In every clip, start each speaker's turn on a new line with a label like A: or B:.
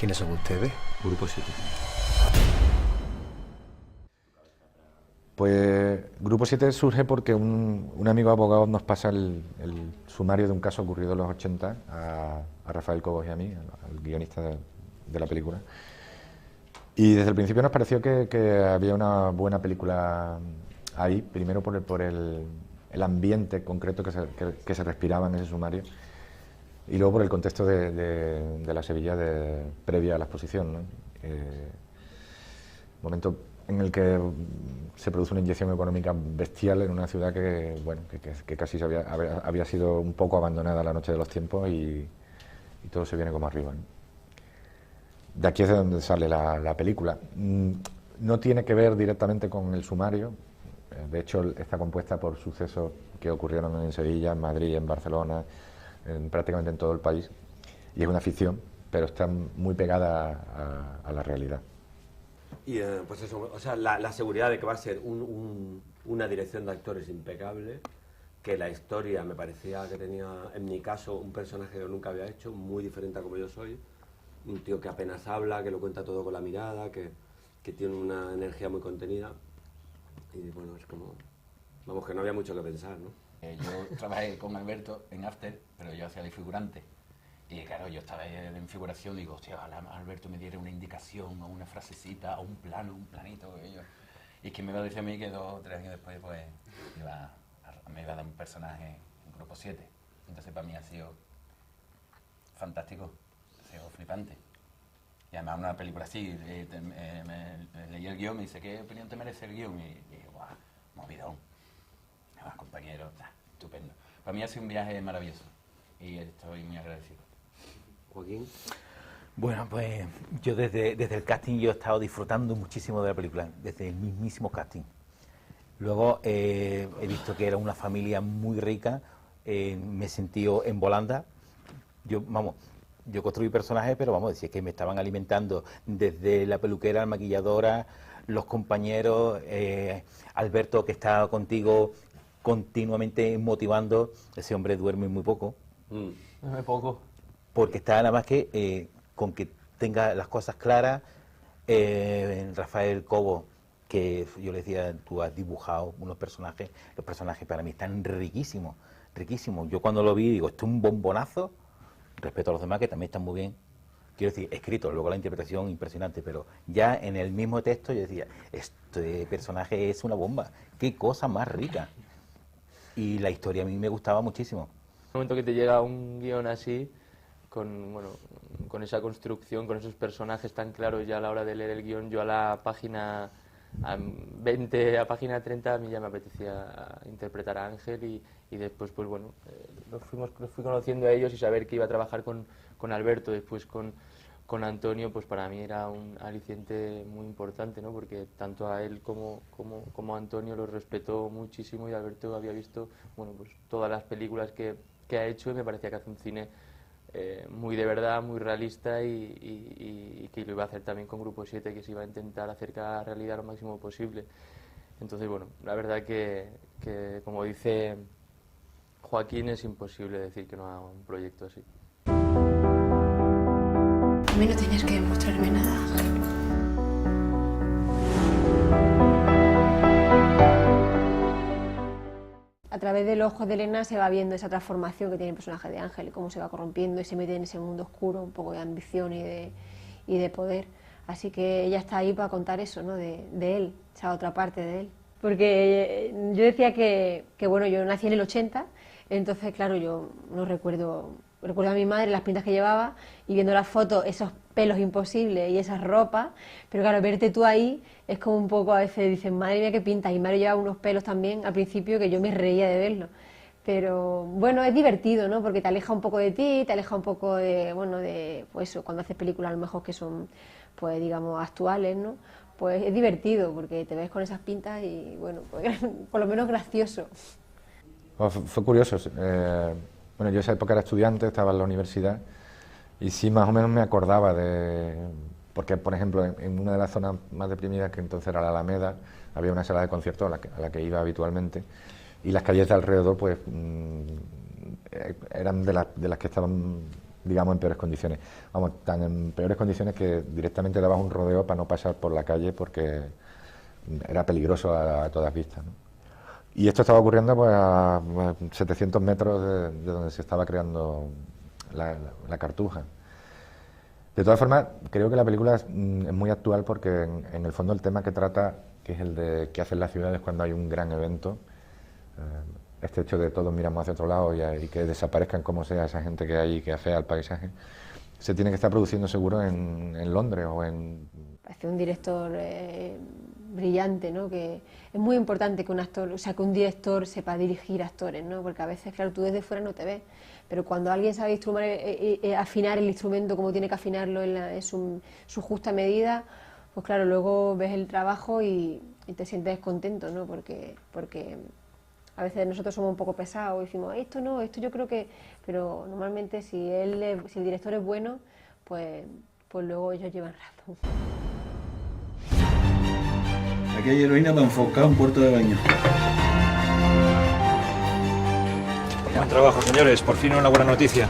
A: ¿Quiénes son ustedes?
B: Grupo 7.
C: Pues Grupo 7 surge porque un amigo abogado nos pasa el sumario de un caso ocurrido en los 80 a Rafael Cobos y a mí, al guionista de la película. Y desde el principio nos pareció que había una buena película ahí, primero por el ambiente concreto que se respiraba en ese sumario y luego por el contexto de la Sevilla previa a la exposición, ¿no? Momento en el que se produce una inyección económica bestial en una ciudad que casi había sido un poco abandonada a la noche de los tiempos y todo se viene como arriba, ¿no? De aquí es de donde sale la película. No tiene que ver directamente con el sumario, de hecho está compuesta por sucesos que ocurrieron en Sevilla, en Madrid, en Barcelona, prácticamente en todo el país, y es una ficción, pero está muy pegada a la realidad.
B: Y pues eso, o sea, la seguridad de que va a ser una dirección de actores impecable, que la historia me parecía que tenía, en mi caso, un personaje que nunca había hecho, muy diferente a como yo soy, un tío que apenas habla, que lo cuenta todo con la mirada, que tiene una energía muy contenida, y bueno, es como, vamos, que no había mucho que pensar, ¿no?
D: Yo trabajé con Alberto en After, pero yo hacía de figurante. Y claro, yo estaba en figuración y digo, hostia, ojalá Alberto me diera una indicación o una frasecita o un plano, un planito. Y que me iba a decir a mí que 2 o 3 años después pues me iba a dar un personaje en Grupo 7. Entonces para mí ha sido fantástico, ha sido flipante. Y además una película así, me leí el guión, me dice, ¿qué opinión te merece el guión? Y dije, guau, movidón. Además, compañeros, estupendo. Para mí ha sido un viaje maravilloso y estoy muy agradecido.
B: Joaquín.
A: Bueno, pues yo desde el casting yo he estado disfrutando muchísimo de la película, desde el mismísimo casting. Luego he visto que era una familia muy rica, me he sentido en volanda. Yo construí personajes, pero vamos, decir que me estaban alimentando desde la peluquera, la maquilladora, los compañeros, Alberto que está contigo continuamente motivando. Ese hombre duerme muy poco.
D: Duerme poco.
A: Porque está nada más que con que tenga las cosas claras. Rafael Cobo, que yo le decía, tú has dibujado unos personajes, los personajes para mí están riquísimos, riquísimos. Yo cuando lo vi digo, esto es un bombonazo, respecto a los demás que también están muy bien. Quiero decir, escrito, luego la interpretación impresionante, pero ya en el mismo texto yo decía, este personaje es una bomba, qué cosa más rica. Y la historia a mí me gustaba muchísimo.
E: En el momento que te llega un guión así, con esa construcción, con esos personajes tan claros ya a la hora de leer el guión, yo a la página 20, a página 30, a mí ya me apetecía interpretar a Ángel y después, pues bueno, los fui conociendo a ellos y saber que iba a trabajar con Alberto, después con Antonio, pues para mí era un aliciente muy importante, ¿no? Porque tanto a él como a Antonio los respeto muchísimo y Alberto había visto, bueno, pues todas las películas que ha hecho y me parecía que hace un cine muy de verdad, muy realista y que lo iba a hacer también con Grupo 7, que se iba a intentar acercar a la realidad lo máximo posible. Entonces, bueno, la verdad que como dice Joaquín, es imposible decir que no haga un proyecto así.
F: A mí no tienes que demostrarme nada, Ángel.
G: A través de los ojos de Elena se va viendo esa transformación que tiene el personaje de Ángel, cómo se va corrompiendo y se mete en ese mundo oscuro, un poco de ambición y de poder. Así que ella está ahí para contar eso, ¿no? de él, esa otra parte de él. Porque yo decía que bueno, yo nací en el 80, entonces claro, yo no recuerdo a mi madre las pintas que llevaba y viendo las fotos, esos pelos imposibles y esas ropas, pero claro, verte tú ahí es como un poco, a veces dices, madre mía qué pintas, y Mario llevaba unos pelos también al principio que yo me reía de verlo, pero bueno, es divertido, ¿no? Porque te aleja un poco de ti, te aleja un poco de, bueno, de, pues eso, cuando haces películas a lo mejor que son, pues digamos, actuales, ¿no? Pues es divertido porque te ves con esas pintas y bueno, pues, por lo menos gracioso.
C: Bueno, fue curioso. Bueno, yo en esa época era estudiante, estaba en la universidad y sí más o menos me acordaba de... Porque, por ejemplo, en una de las zonas más deprimidas, que entonces era la Alameda, había una sala de conciertos a la que iba habitualmente y las calles de alrededor pues eran de las que estaban digamos, en peores condiciones. Vamos, tan en peores condiciones que directamente dabas un rodeo para no pasar por la calle porque era peligroso a todas vistas, ¿no? Y esto estaba ocurriendo pues, a 700 metros de donde se estaba creando la Cartuja. De todas formas, creo que la película es muy actual porque en el fondo el tema que trata, que es el de qué hacen las ciudades cuando hay un gran evento, este hecho de todos miramos hacia otro lado y que desaparezcan como sea esa gente que hay y que afea al paisaje, se tiene que estar produciendo seguro en Londres o en...
G: Parece un director brillante, ¿no? Que es muy importante que un actor, o sea, que un director sepa dirigir actores, ¿no? Porque a veces, claro, tú desde fuera no te ves, pero cuando alguien sabe afinar el instrumento como tiene que afinarlo en su justa medida, pues claro, luego ves el trabajo y te sientes contento, ¿no? Porque a veces nosotros somos un poco pesados y decimos, esto no, esto yo creo que... Pero normalmente si el director es bueno, pues luego ellos llevan rato.
H: Aquí hay heroína para enfocar un puerto de baño.
I: Buen trabajo, señores. Por fin una buena noticia.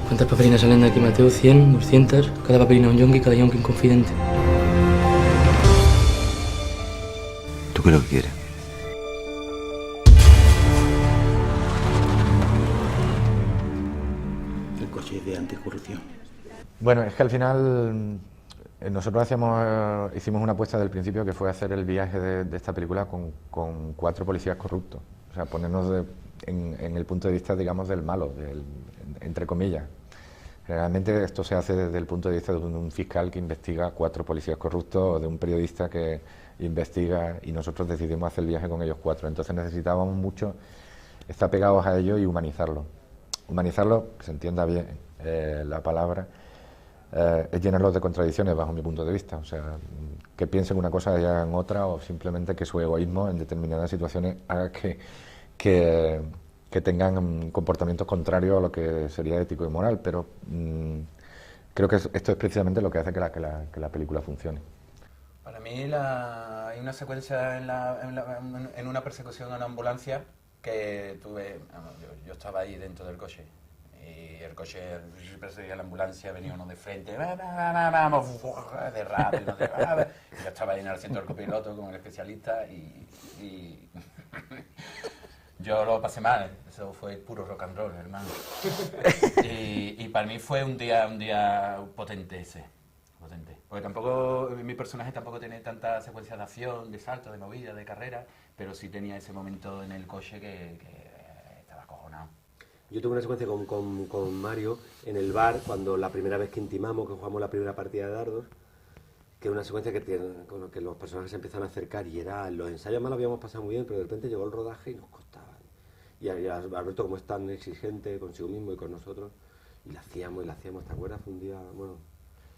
J: ¿Cuántas papelinas salen de aquí, Mateo? ¿100? ¿200? Cada papelina un yonki, cada yonki un confidente.
K: ¿Tú qué es lo que quieres?
H: El coche de anticorrupción.
C: Bueno, es que al final nosotros hicimos una apuesta del principio que fue hacer el viaje de esta película con 4 policías corruptos. O sea, ponernos en el punto de vista, digamos, del malo, entre comillas. Generalmente esto se hace desde el punto de vista de un fiscal que investiga 4 policías corruptos o de un periodista que investiga, y nosotros decidimos hacer el viaje con ellos 4. Entonces necesitábamos mucho estar pegados a ellos y humanizarlo. Humanizarlo, que se entienda bien la palabra, es llenarlos de contradicciones bajo mi punto de vista. O sea, que piensen una cosa y hagan otra, o simplemente que su egoísmo en determinadas situaciones haga que tengan comportamientos contrarios a lo que sería ético y moral, pero creo que esto es precisamente lo que hace que la película funcione.
D: Para mí hay una secuencia en una persecución a una ambulancia que tuve, yo estaba ahí dentro del coche y el coche perseguía la ambulancia, venía uno de frente, vamos, de rápido, yo estaba ahí en el asiento del copiloto con el especialista y yo lo pasé mal, eso fue puro rock and roll, hermano. Y para mí fue un día potente ese. Potente. Porque tampoco, mi personaje tampoco tiene tanta secuencia de acción, de salto, de movida, de carrera, pero sí tenía ese momento en el coche que estaba acojonado.
B: Yo tuve una secuencia con Mario en el bar, cuando la primera vez que intimamos, que jugamos la primera partida de dardos, que era una secuencia con que los personajes se empiezan a acercar y los ensayos más lo habíamos pasado muy bien, pero de repente llegó el rodaje y nos costaba. Y Alberto, como es tan exigente consigo mismo y con nosotros, y la hacíamos, ¿te acuerdas? Un día, bueno...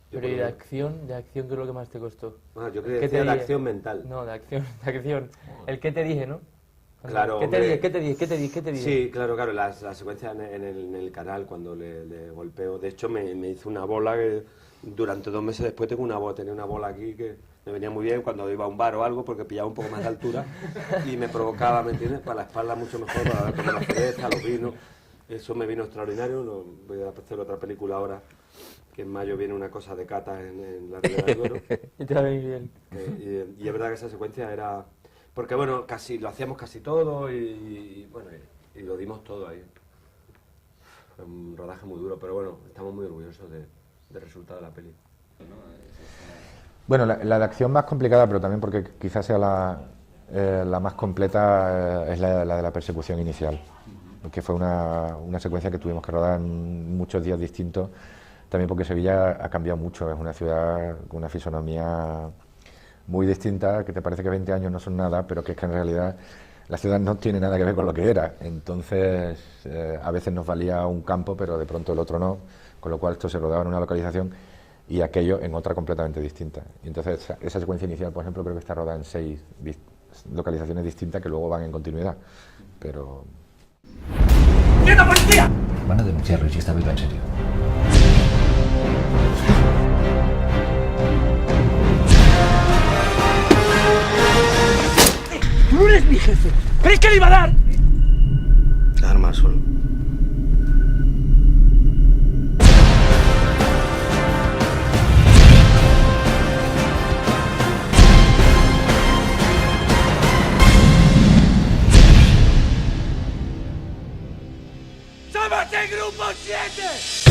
E: Pero ¿y de acción? ¿De acción qué es lo que más te costó?
B: Yo creo que decía de acción mental.
E: No, de acción. El que te dije, ¿no?
B: Claro,
E: ¿Qué te dije?
B: Sí, claro, la secuencia en el canal cuando le golpeo. De hecho, me hizo una bola que durante 2 meses después tenía una bola aquí que me venía muy bien cuando iba a un bar o algo porque pillaba un poco más de altura y me provocaba, ¿me entiendes? Para la espalda mucho mejor, para tomar la cerveza, los vinos. Eso me vino extraordinario. Voy a hacer otra película ahora, que en mayo viene una cosa de cata en la Ribera del Duero.
E: Y te va bien.
B: Y es verdad que esa secuencia era... Porque bueno, lo hacíamos casi todo y lo dimos todo ahí. Fue un rodaje muy duro, pero bueno, estamos muy orgullosos del resultado de la peli.
C: Bueno, la de acción más complicada, pero también porque quizás sea la más completa, es la de la persecución inicial, que fue una secuencia que tuvimos que rodar en muchos días distintos, también porque Sevilla ha cambiado mucho, es una ciudad con una fisonomía muy distinta, que te parece que 20 años no son nada, pero que es que en realidad la ciudad no tiene nada que ver con lo que era. Entonces, a veces nos valía un campo, pero de pronto el otro no, con lo cual esto se rodaba en una localización y aquello en otra completamente distinta. Y entonces, esa secuencia inicial, por ejemplo, creo que está rodada en 6 localizaciones distintas que luego van en continuidad, pero...
K: ¡Quieta, policía! Van a denunciarlo y si está viva en serio.
L: ¡No eres mi jefe! ¿Crees que le iba a dar?
K: La arma al suelo.
L: ¡Vamos en grupo 7!